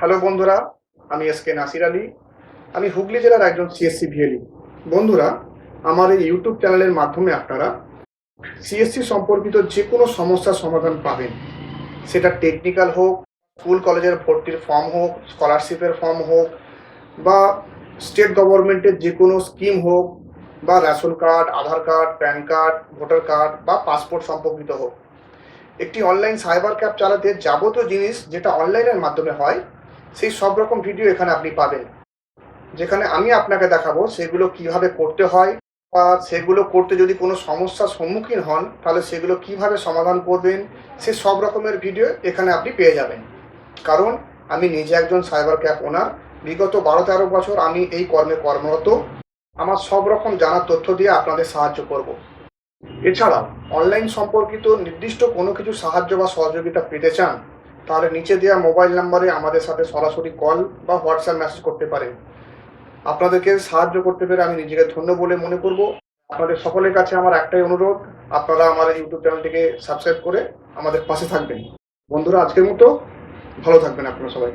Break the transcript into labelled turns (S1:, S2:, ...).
S1: Hello বন্ধুরা, আমি SK Nasir Ali. আমি হুগলি জেলার একজন সিএসসি ভিএলই। বন্ধুরা, আমার এই ইউটিউব চ্যানেলের মাধ্যমে আপনারা সিএসসি সম্পর্কিত যে কোনো সমস্যার সমাধান পাবেন। সেটা টেকনিক্যাল হোক, স্কুল কলেজের ভর্তির ফর্ম হোক, স্কলারশিপের ফর্ম হোক, বা স্টেট গভর্নমেন্টের যে কোনো স্কিম হোক, বা ration card, Aadhaar card, PAN card, voter card বা পাসপোর্ট সম্পর্কিত হোক। একটি অনলাইন সাইবার ক্যাফ চালাতে যাবতীয় জিনিস যেটা অনলাইনের মাধ্যমে হয়, সেই সব রকম ভিডিও এখানে আপনি পাবেন। যেখানে আমি আপনাকে দেখাবো সেগুলো কিভাবে করতে হয়, বা সেগুলো করতে যদি কোনো সমস্যার সম্মুখীন হন তাহলে সেগুলো কিভাবে সমাধান করবেন, সে সব রকমের ভিডিও এখানে আপনি পেয়ে যাবেন। কারণ আমি নিজে একজন সাইবার ক্যাফ ওনার। বিগত 12-13 বছর আমি এই কর্মে কর্মরত। আমার সব রকম জানার তথ্য দিয়ে আপনাদের সাহায্য করব। এছাড়াও অনলাইন সম্পর্কিত নির্দিষ্ট কোনো কিছু সাহায্য বা সহযোগিতা পেতে চান তাহলে নিচে দেওয়া মোবাইল নাম্বারে আমাদের সাথে সরাসরি কল বা হোয়াটসঅ্যাপ মেসেজ করতে পারেন। আপনাদেরকে সাহায্য করতে পেরে আমি নিজেকে ধন্য বলে মনে করব। আপনাদের সকলের কাছে আমার একটাই অনুরোধ, আপনারা আমার ইউটিউব চ্যানেলটিকে সাবস্ক্রাইব করে আমাদের পাশে থাকবেন। বন্ধুরা, আজকের মতো ভালো থাকবেন আপনারা সবাই।